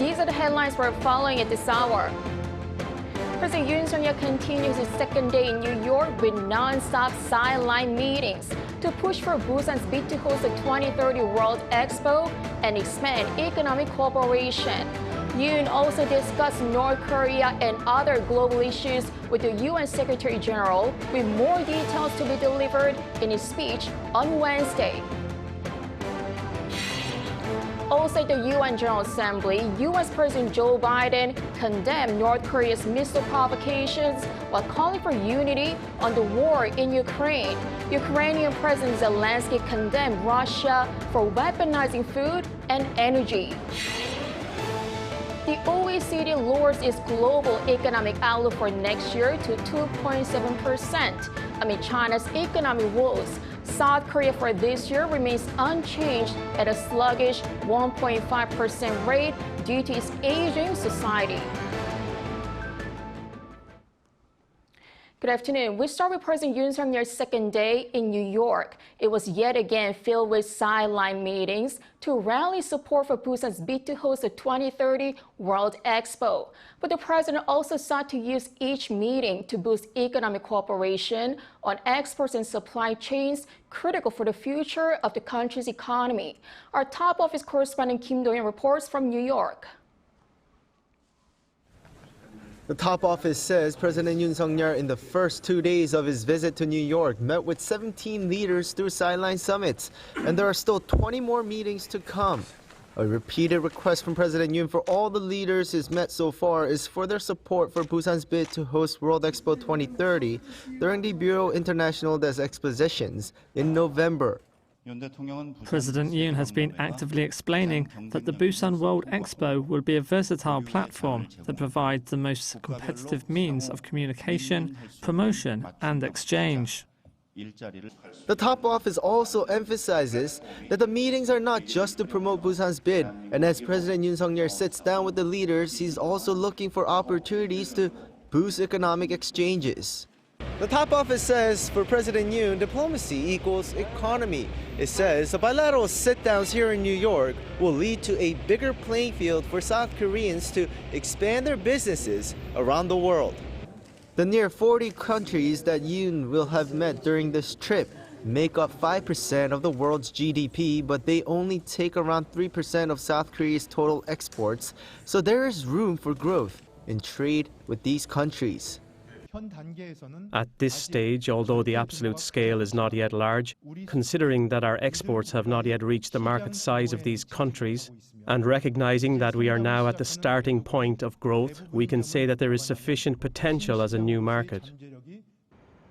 These are the headlines we're following at this hour. President Yoon continues his second day in New York with non-stop sideline meetings to push for Busan's bid to host the 2030 World Expo and expand economic cooperation. Yoon also discussed North Korea and other global issues with the UN Secretary General, with more details to be delivered in his speech on Wednesday. Also at the UN General Assembly, U.S. President Joe Biden condemned North Korea's missile provocations while calling for unity on the war in Ukraine. Ukrainian President Zelensky condemned Russia for weaponizing food and energy. The OECD lowers its global economic outlook for next year to 2.7% amid China's economic woes. South Korea for this year remains unchanged at a sluggish 1.5% rate due to its aging society. Good afternoon. We start with President Yoon's second day in New York. It was yet again filled with sideline meetings to rally support for Busan's bid to host the 2030 World Expo. But the president also sought to use each meeting to boost economic cooperation on exports and supply chains critical for the future of the country's economy. Our top office correspondent Kim Do-yeon reports from New York. The top office says President Yoon in the first 2 days of his visit to New York met with 17 leaders through sideline summits, and there are still 20 more meetings to come. A repeated request from President Yoon for all the leaders he's met so far is for their support for Busan's bid to host World Expo 2030 during the Bureau International des Expositions in November. President Yoon has been actively explaining that the Busan World Expo will be a versatile platform that provides the most competitive means of communication, promotion and exchange. The top office also emphasizes that the meetings are not just to promote Busan's bid, and as President Yoon sits down with the leaders, he's also looking for opportunities to boost economic exchanges. The top office says for President Yoon, diplomacy equals economy. It says the bilateral sit-downs here in New York will lead to a bigger playing field for South Koreans to expand their businesses around the world. The near 40 countries that Yoon will have met during this trip make up 5% of the world's GDP, but they only take around 3% of South Korea's total exports, so there is room for growth in trade with these countries. At this stage, although the absolute scale is not yet large, considering that our exports have not yet reached the market size of these countries, and recognizing that we are now at the starting point of growth, we can say that there is sufficient potential as a new market.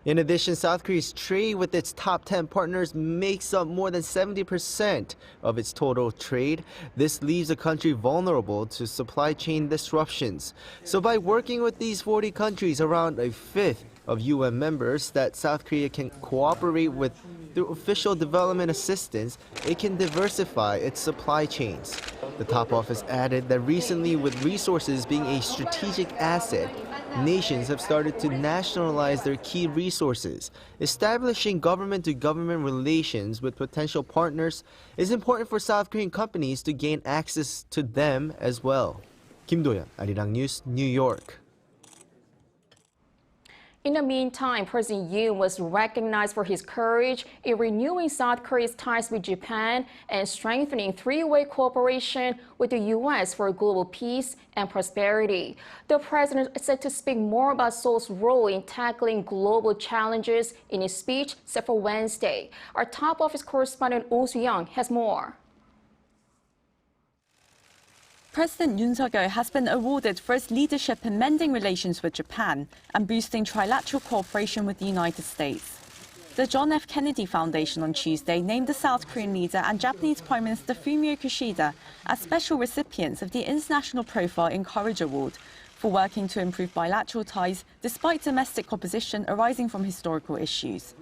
In addition, South Korea's trade with its top 10 partners makes up more than 70% of its total trade. This leaves the country vulnerable to supply chain disruptions. So by working with these 40 countries, around a fifth of UN members that South Korea can cooperate with through official development assistance, it can diversify its supply chains. The top office added that recently, with resources being a strategic asset, nations have started to nationalize their key resources. Establishing government-to-government relations with potential partners is important for South Korean companies to gain access to them as well. Kim Do-yeon, Arirang News, New York. In the meantime, President Yoon was recognized for his courage in renewing South Korea's ties with Japan and strengthening three-way cooperation with the U.S. for global peace and prosperity. The president is set to speak more about Seoul's role in tackling global challenges in his speech set for Wednesday. Our top office correspondent Oh Soo-young has more. President Yoon has been awarded for his leadership in mending relations with Japan and boosting trilateral cooperation with the United States. The John F. Kennedy Foundation on Tuesday named the South Korean leader and Japanese Prime Minister Fumio Kishida as special recipients of the International Profile in Courage Award for working to improve bilateral ties despite domestic opposition arising from historical issues.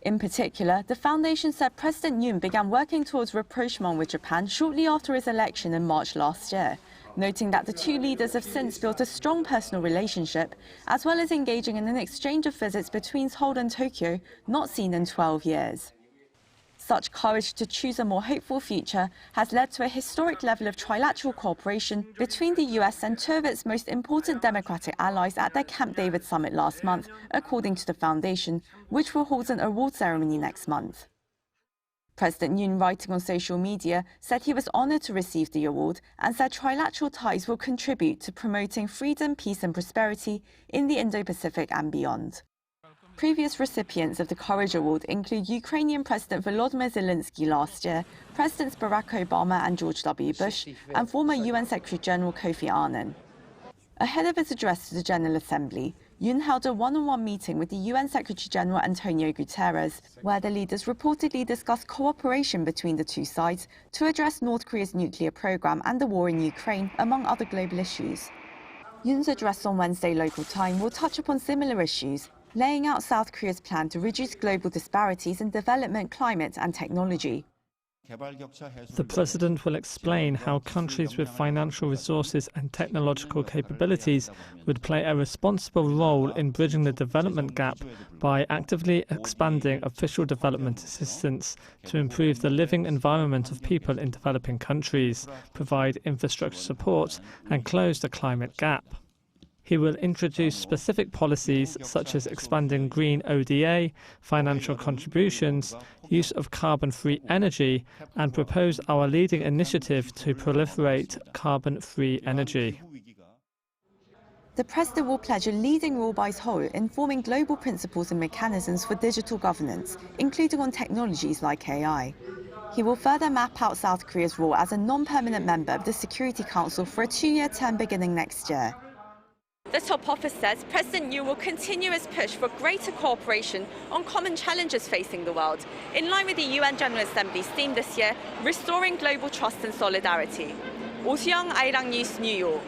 In particular, the foundation said President Yoon began working towards rapprochement with Japan shortly after his election in March last year, noting that the two leaders have since built a strong personal relationship, as well as engaging in an exchange of visits between Seoul and Tokyo not seen in 12 years. Such courage to choose a more hopeful future has led to a historic level of trilateral cooperation between the US and two of its most important democratic allies at their Camp David summit last month, according to the foundation, which will hold an award ceremony next month. President Yoon, writing on social media, said he was honored to receive the award and said trilateral ties will contribute to promoting freedom, peace and prosperity in the Indo-Pacific and beyond. Previous recipients of the Courage Award include Ukrainian President Volodymyr Zelensky last year, Presidents Barack Obama and George W. Bush, and former UN Secretary-General Kofi Annan. Ahead of his address to the General Assembly, Yoon held a one-on-one meeting with the UN Secretary-General Antonio Guterres, where the leaders reportedly discussed cooperation between the two sides to address North Korea's nuclear program and the war in Ukraine, among other global issues. Yoon's address on Wednesday local time will touch upon similar issues, laying out South Korea's plan to reduce global disparities in development, climate and technology. The President will explain how countries with financial resources and technological capabilities would play a responsible role in bridging the development gap by actively expanding official development assistance to improve the living environment of people in developing countries, provide infrastructure support, and close the climate gap. He will introduce specific policies such as expanding green ODA, financial contributions, use of carbon-free energy, and propose our leading initiative to proliferate carbon-free energy. The President will pledge a leading role by his whole in forming global principles and mechanisms for digital governance, including on technologies like AI. He will further map out South Korea's role as a non-permanent member of the Security Council for a 2-year term beginning next year. The top office says President Yoon will continue his push for greater cooperation on common challenges facing the world, in line with the UN General Assembly's theme this year, Restoring Global Trust and Solidarity. Incheon Arirang News, New York.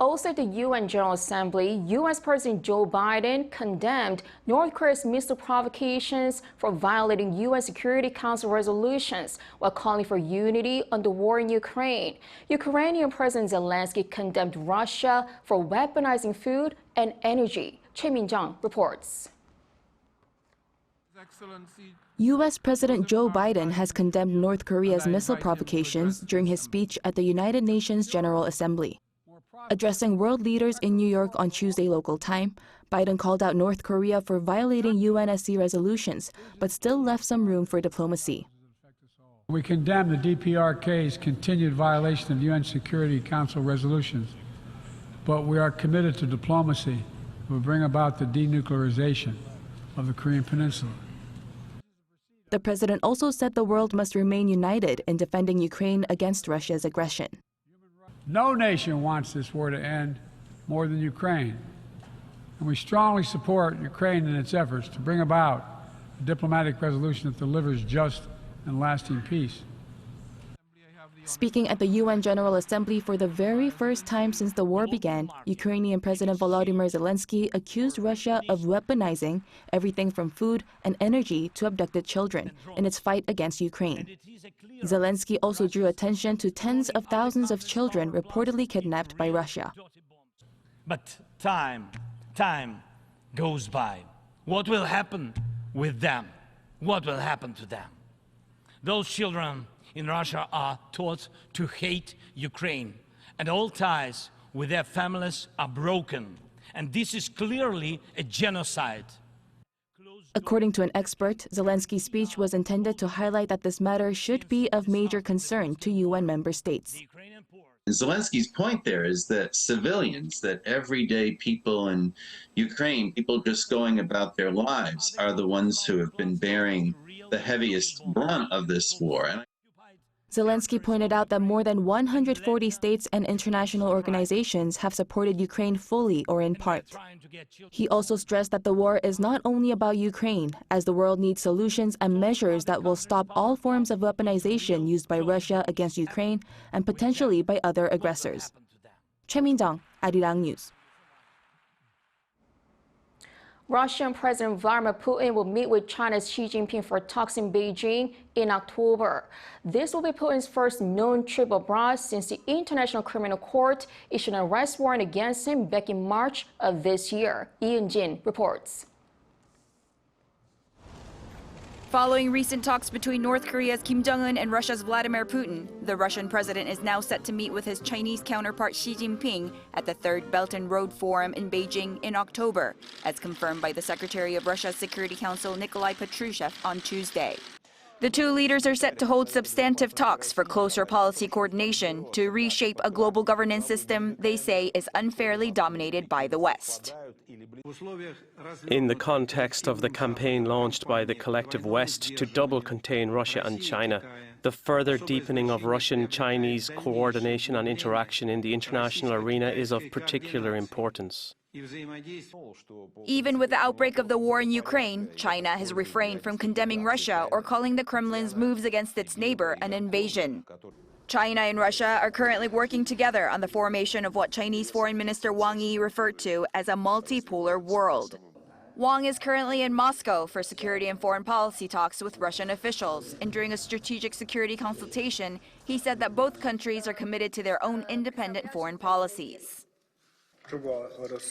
Also at the UN General Assembly, U.S. President Joe Biden condemned North Korea's missile provocations for violating UN Security Council resolutions while calling for unity on the war in Ukraine. Ukrainian President Zelensky condemned Russia for weaponizing food and energy. Choi Min-jung reports. U.S. President Joe Biden has condemned North Korea's missile provocations during his speech at the United Nations General Assembly. Addressing world leaders in New York on Tuesday local time, Biden called out North Korea for violating UNSC resolutions, but still left some room for diplomacy. We condemn the DPRK's continued violation of UN Security Council resolutions, but we are committed to diplomacy that will bring about the denuclearization of the Korean Peninsula. The president also said the world must remain united in defending Ukraine against Russia's aggression. No nation wants this war to end more than Ukraine, and we strongly support Ukraine in its efforts to bring about a diplomatic resolution that delivers just and lasting peace. Speaking at the UN General Assembly for the very first time since the war began, Ukrainian President Volodymyr Zelensky accused Russia of weaponizing everything from food and energy to abducted children in its fight against Ukraine. Zelensky also drew attention to tens of thousands of children reportedly kidnapped by Russia. But time goes by. What will happen with them? What will happen to them? Those children in Russia are taught to hate Ukraine, and all ties with their families are broken. And this is clearly a genocide. According to an expert, Zelensky's speech was intended to highlight that this matter should be of major concern to UN member states. Zelensky's point there is that civilians, that everyday people in Ukraine, people just going about their lives, are the ones who have been bearing the heaviest brunt of this war. Zelensky pointed out that more than 140 states and international organizations have supported Ukraine fully or in part. He also stressed that the war is not only about Ukraine, as the world needs solutions and measures that will stop all forms of weaponization used by Russia against Ukraine and potentially by other aggressors. Choi Min-jung, Arirang News. Russian President Vladimir Putin will meet with China's Xi Jinping for talks in Beijing in October. This will be Putin's first known trip abroad since the International Criminal Court issued an arrest warrant against him back in March of this year. Yoon reports. Following recent talks between North Korea's Kim Jong-un and Russia's Vladimir Putin, the Russian president is now set to meet with his Chinese counterpart Xi Jinping at the Third Belt and Road Forum in Beijing in October, as confirmed by the Secretary of Russia's Security Council Nikolai Patrushev on Tuesday. The two leaders are set to hold substantive talks for closer policy coordination to reshape a global governance system they say is unfairly dominated by the West. In the context of the campaign launched by the collective West to double contain Russia and China, the further deepening of Russian-Chinese coordination and interaction in the international arena is of particular importance. Even with the outbreak of the war in Ukraine, China has refrained from condemning Russia or calling the Kremlin's moves against its neighbor an invasion. China and Russia are currently working together on the formation of what Chinese Foreign Minister Wang Yi referred to as a multipolar world. Wang is currently in Moscow for security and foreign policy talks with Russian officials, and during a strategic security consultation, he said that both countries are committed to their own independent foreign policies.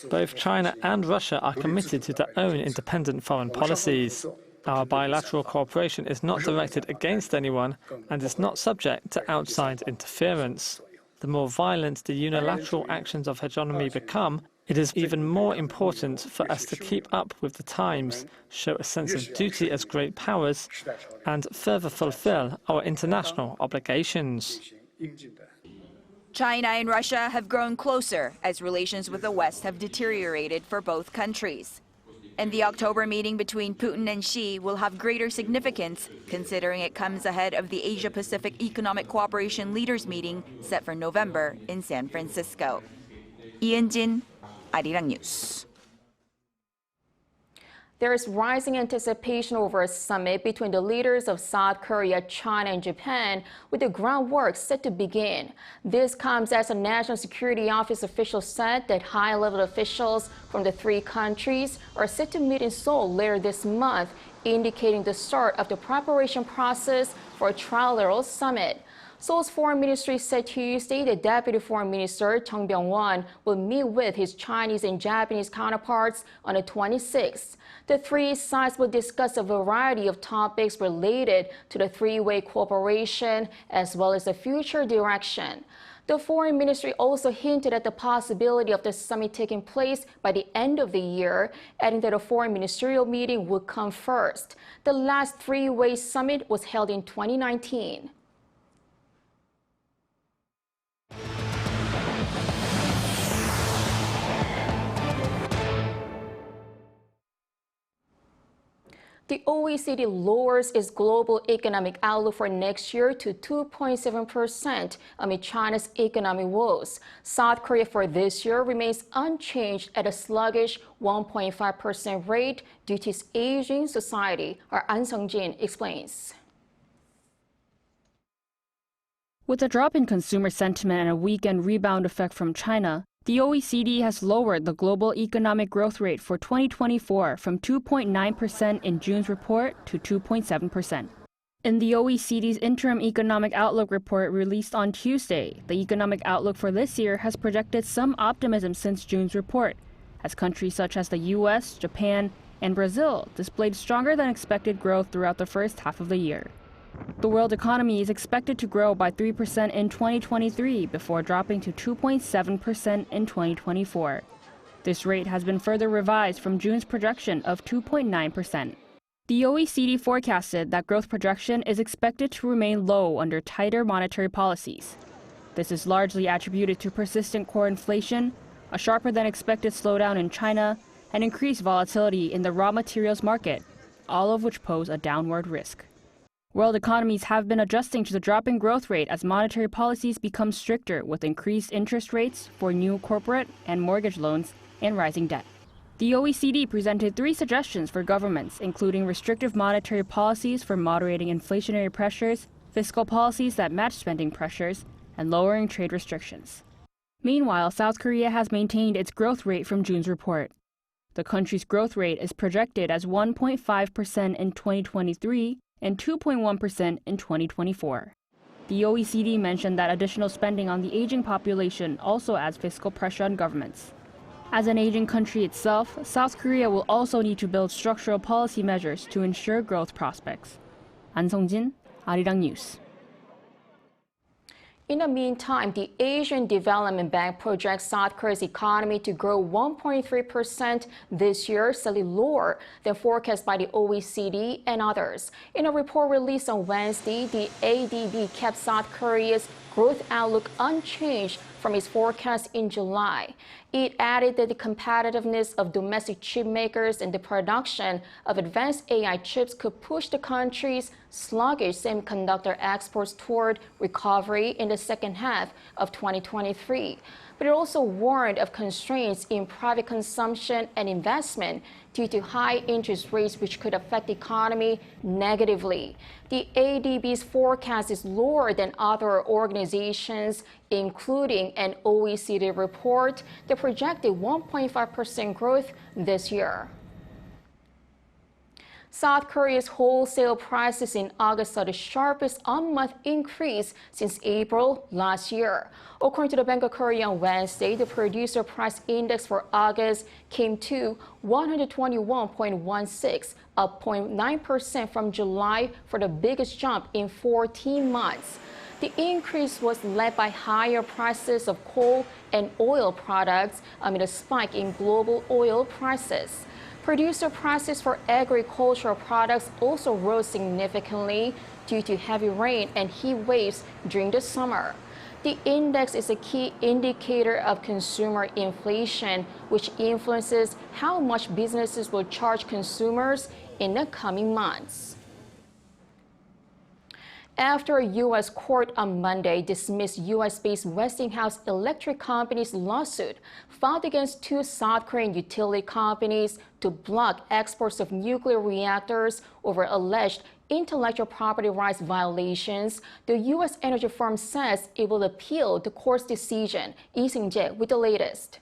Both China and Russia are committed to their own independent foreign policies. Our bilateral cooperation is not directed against anyone and is not subject to outside interference. The more violent the unilateral actions of hegemony become, it is even more important for us to keep up with the times, show a sense of duty as great powers, and further fulfill our international obligations. China and Russia have grown closer as relations with the West have deteriorated for both countries. And the October meeting between Putin and Xi will have greater significance, considering it comes ahead of the Asia-Pacific Economic Cooperation Leaders meeting set for November in San Francisco. Incheon, Arirang News. There is rising anticipation over a summit between the leaders of South Korea, China, and Japan, with the groundwork set to begin. This comes as a National Security Office official said that high-level officials from the three countries are set to meet in Seoul later this month, indicating the start of the preparation process for a trilateral summit. Seoul's Foreign Ministry said Tuesday that Deputy Foreign Minister Chung Byung-won will meet with his Chinese and Japanese counterparts on the 26th. The three sides will discuss a variety of topics related to the three-way cooperation as well as the future direction. The Foreign Ministry also hinted at the possibility of the summit taking place by the end of the year, adding that a foreign ministerial meeting would come first. The last three-way summit was held in 2019. The OECD lowers its global economic outlook for next year to 2.7% amid China's economic woes. South Korea for this year remains unchanged at a sluggish 1.5% rate due to its aging society. Our An Sung-jin explains. With a drop in consumer sentiment and a weekend rebound effect from China, the OECD has lowered the global economic growth rate for 2024 from 2.9% in June's report to 2.7%. In the OECD's interim economic outlook report released on Tuesday, the economic outlook for this year has projected some optimism since June's report, as countries such as the US, Japan, and Brazil displayed stronger than expected growth throughout the first half of the year. The world economy is expected to grow by 3% in 2023 before dropping to 2.7% in 2024. This rate has been further revised from June's projection of 2.9%. The OECD forecasted that growth projection is expected to remain low under tighter monetary policies. This is largely attributed to persistent core inflation, a sharper than expected slowdown in China, and increased volatility in the raw materials market, all of which pose a downward risk. World economies have been adjusting to the dropping growth rate as monetary policies become stricter with increased interest rates for new corporate and mortgage loans and rising debt. The OECD presented 3 suggestions for governments, including restrictive monetary policies for moderating inflationary pressures, fiscal policies that match spending pressures, and lowering trade restrictions. Meanwhile, South Korea has maintained its growth rate from June's report. The country's growth rate is projected as 1.5% in 2023 and 2.1% in 2024. The OECD mentioned that additional spending on the aging population also adds fiscal pressure on governments. As an aging country itself, South Korea will also need to build structural policy measures to ensure growth prospects. An Sung-jin, Arirang News. In the meantime, the Asian Development Bank projects South Korea's economy to grow 1.3% this year, slightly lower than forecast by the OECD and others. In a report released on Wednesday, the ADB kept South Korea's growth outlook unchanged from its forecast in July. It added that the competitiveness of domestic chip makers and the production of advanced AI chips could push the country's sluggish semiconductor exports toward recovery in the second half of 2023. But it also warned of constraints in private consumption and investment due to high interest rates, which could affect the economy negatively. The ADB's forecast is lower than other organizations, including an OECD report that projected 1.5% growth this year. South Korea's wholesale prices in August saw the sharpest on-month increase since April last year. According to the Bank of Korea on Wednesday, the producer price index for August came to 121.16, up 0.9% from July for the biggest jump in 14 months. The increase was led by higher prices of coal and oil products amid a spike in global oil prices. Producer prices for agricultural products also rose significantly due to heavy rain and heat waves during the summer. The index is a key indicator of consumer inflation, which influences how much businesses will charge consumers in the coming months. After a U.S. court on Monday dismissed U.S.-based Westinghouse Electric Company's lawsuit filed against two South Korean utility companies to block exports of nuclear reactors over alleged intellectual property rights violations, the U.S. energy firm says it will appeal the court's decision. Lee Seung-jae with the latest.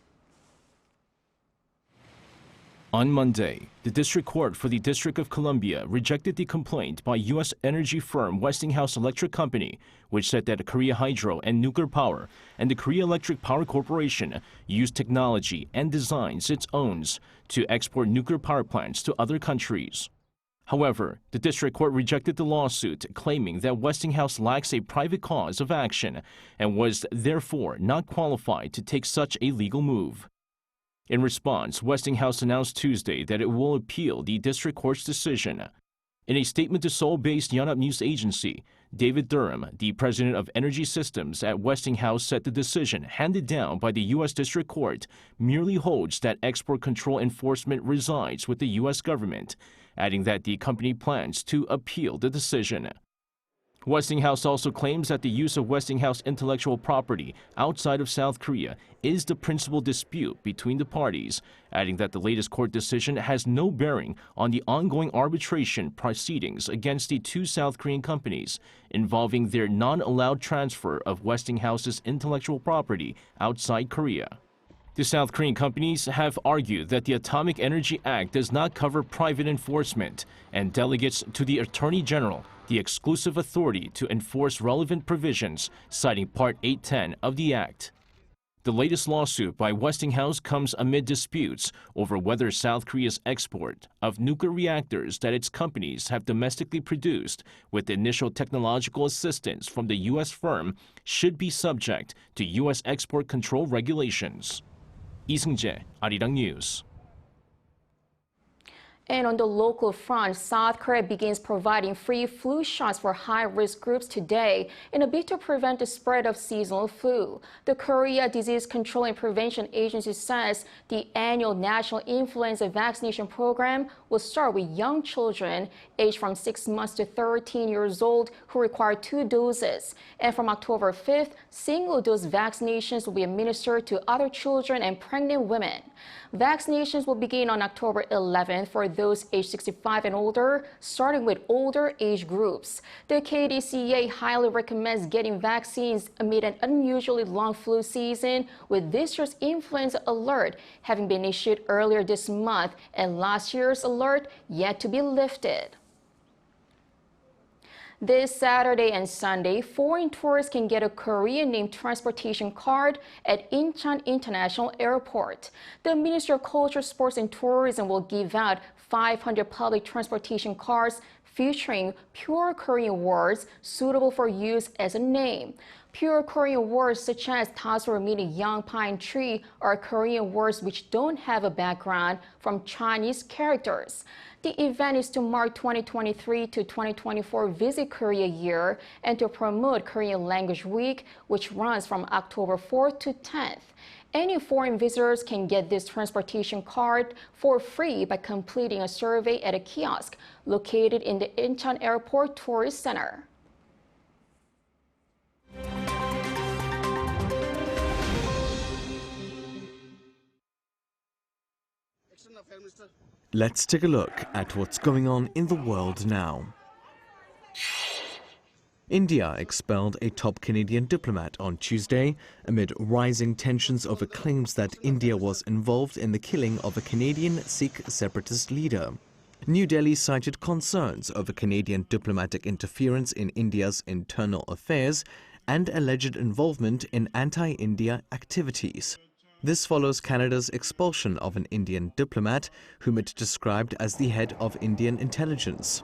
On Monday, the District Court for the District of Columbia rejected the complaint by U.S. energy firm Westinghouse Electric Company, which said that Korea Hydro and Nuclear Power and the Korea Electric Power Corporation use technology and designs it owns to export nuclear power plants to other countries. However, the District Court rejected the lawsuit, claiming that Westinghouse lacks a private cause of action and was therefore not qualified to take such a legal move. In response, Westinghouse announced Tuesday that it will appeal the district court's decision. In a statement to Seoul-based Yonhap News Agency, David Durham, the president of Energy Systems at Westinghouse, said the decision handed down by the U.S. District Court merely holds that export control enforcement resides with the U.S. government, adding that the company plans to appeal the decision. Westinghouse also claims that the use of Westinghouse intellectual property outside of South Korea is the principal dispute between the parties, adding that the latest court decision has no bearing on the ongoing arbitration proceedings against the two South Korean companies involving their non-allowed transfer of Westinghouse's intellectual property outside Korea. The South Korean companies have argued that the Atomic Energy Act does not cover private enforcement and delegates to the Attorney General the exclusive authority to enforce relevant provisions, citing Part 810 of the Act. The latest lawsuit by Westinghouse comes amid disputes over whether South Korea's export of nuclear reactors that its companies have domestically produced with initial technological assistance from the U.S. firm should be subject to U.S. export control regulations. Lee Seung-jae, Arirang News. And on the local front, South Korea begins providing free flu shots for high-risk groups today in a bid to prevent the spread of seasonal flu. The Korea Disease Control and Prevention Agency says the annual national influenza vaccination program will start with young children aged from 6 months to 13 years old who require 2 doses. And from October 5th, single-dose vaccinations will be administered to other children and pregnant women. Vaccinations will begin on October 11th for those aged 65 and older, starting with older age groups. The KDCA highly recommends getting vaccines amid an unusually long flu season, with this year's influenza alert having been issued earlier this month and last year's alert yet to be lifted. This Saturday and Sunday, foreign tourists can get a Korean-named transportation card at Incheon International Airport. The Ministry of Culture, Sports and Tourism will give out 500 public transportation cards featuring pure Korean words suitable for use as a name. Pure Korean words such as tasur, meaning young pine tree, are Korean words which don't have a background from Chinese characters. The event is to mark 2023 to 2024 Visit Korea Year and to promote Korean Language Week, which runs from October 4th to 10th. Any foreign visitors can get this transportation card for free by completing a survey at a kiosk located in the Incheon Airport Tourist Center. Let's take a look at what's going on in the world now. India expelled a top Canadian diplomat on Tuesday amid rising tensions over claims that India was involved in the killing of a Canadian Sikh separatist leader. New Delhi cited concerns over Canadian diplomatic interference in India's internal affairs and alleged involvement in anti-India activities. This follows Canada's expulsion of an Indian diplomat whom it described as the head of Indian intelligence.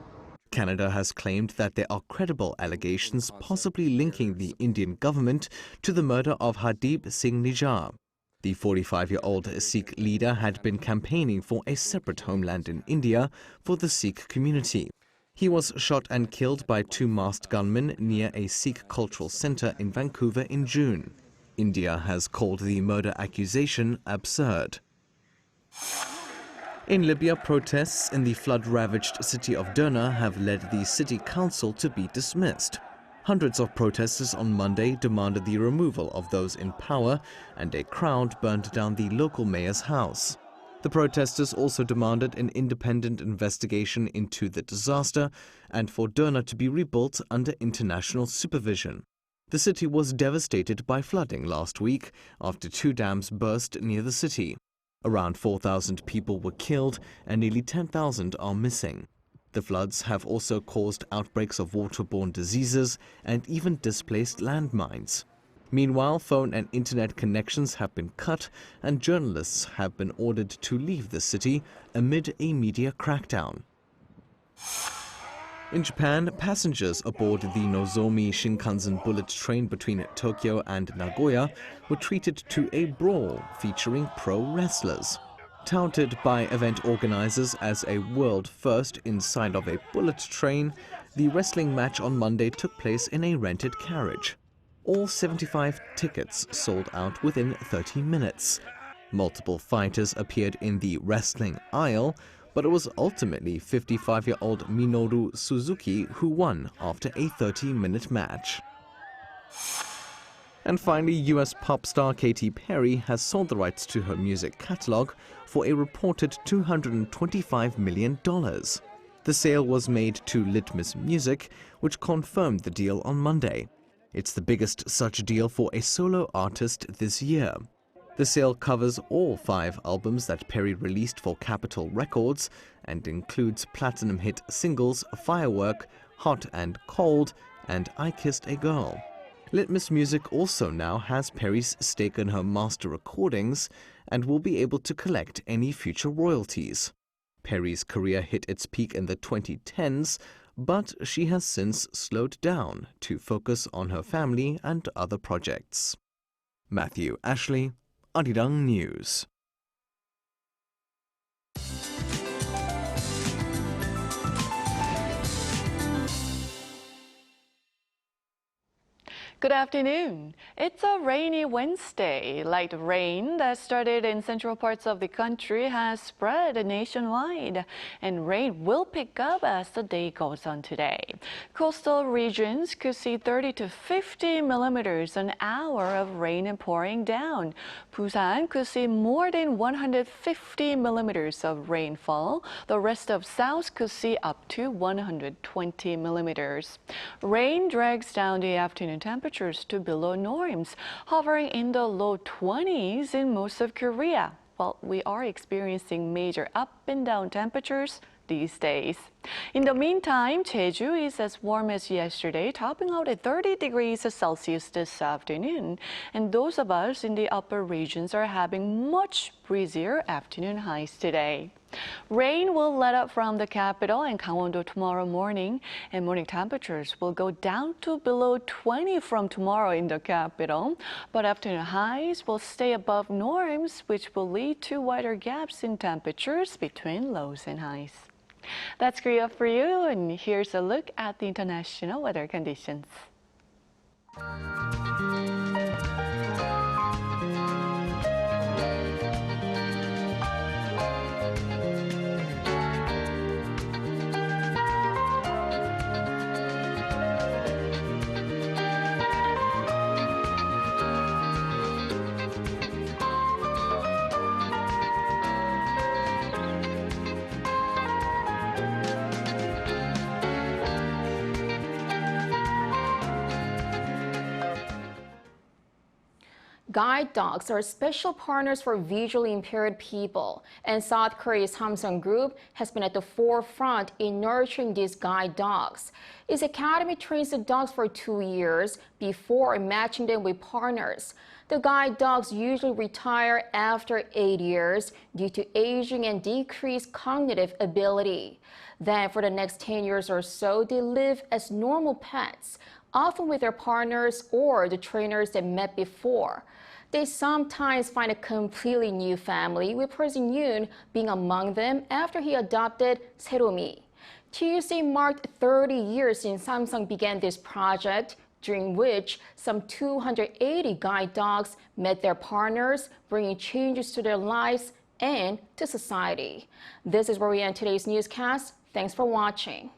Canada has claimed that there are credible allegations possibly linking the Indian government to the murder of Hardeep Singh Nijjar. The 45-year-old Sikh leader had been campaigning for a separate homeland in India for the Sikh community. He was shot and killed by two masked gunmen near a Sikh cultural center in Vancouver in June. India has called the murder accusation absurd. In Libya, protests in the flood-ravaged city of Derna have led the city council to be dismissed. Hundreds of protesters on Monday demanded the removal of those in power, and a crowd burned down the local mayor's house. The protesters also demanded an independent investigation into the disaster and for Derna to be rebuilt under international supervision. The city was devastated by flooding last week after two dams burst near the city. Around 4,000 people were killed and nearly 10,000 are missing. The floods have also caused outbreaks of waterborne diseases and even displaced landmines. Meanwhile, phone and internet connections have been cut and journalists have been ordered to leave the city amid a media crackdown. In Japan, passengers aboard the Nozomi Shinkansen bullet train between Tokyo and Nagoya were treated to a brawl featuring pro wrestlers. Touted by event organizers as a world first inside of a bullet train, the wrestling match on Monday took place in a rented carriage. All 75 tickets sold out within 30 minutes. Multiple fighters appeared in the wrestling aisle, but it was ultimately 55-year-old Minoru Suzuki who won after a 30-minute match. And finally, US pop star Katy Perry has sold the rights to her music catalog for a reported $225 million. The sale was made to Litmus Music, which confirmed the deal on Monday. It's the biggest such deal for a solo artist this year. The sale covers all 5 albums that Perry released for Capitol Records and includes platinum hit singles Firework, Hot and Cold, and I Kissed a Girl. Litmus Music also now has Perry's stake in her master recordings and will be able to collect any future royalties. Perry's career hit its peak in the 2010s, but she has since slowed down to focus on her family and other projects. Matthew Ashley, Arirang News. Good afternoon. It's a rainy Wednesday. Light rain that started in central parts of the country has spread nationwide, and rain will pick up as the day goes on today. Coastal regions could see 30 to 50 millimeters an hour of rain pouring down. Busan could see more than 150 millimeters of rainfall. The rest of South could see up to 120 millimeters. Rain drags down the afternoon temperature to below norms, hovering in the low 20s in most of Korea. While we are experiencing major up and down temperatures these days. In the meantime, Jeju is as warm as yesterday, topping out at 30 degrees Celsius this afternoon. And those of us in the upper regions are having much breezier afternoon highs today. Rain will let up from the capital and Gangwon-do tomorrow morning, and morning temperatures will go down to below 20 from tomorrow in the capital. But afternoon highs will stay above norms, which will lead to wider gaps in temperatures between lows and highs. That's Korea for you, and here's a look at the international weather conditions. Guide dogs are special partners for visually impaired people, and South Korea's Samsung Group has been at the forefront in nurturing these guide dogs. Its academy trains the dogs for 2 years before matching them with partners. The guide dogs usually retire after 8 years due to aging and decreased cognitive ability. Then for the next 10 years or so, they live as normal pets, often with their partners or the trainers they met before. They sometimes find a completely new family, with President Yoon being among them after he adopted Seromi. Tuesday marked 30 years since Samsung began this project, during which some 280 guide dogs met their partners, bringing changes to their lives and to society. This is where we end today's newscast. Thanks for watching.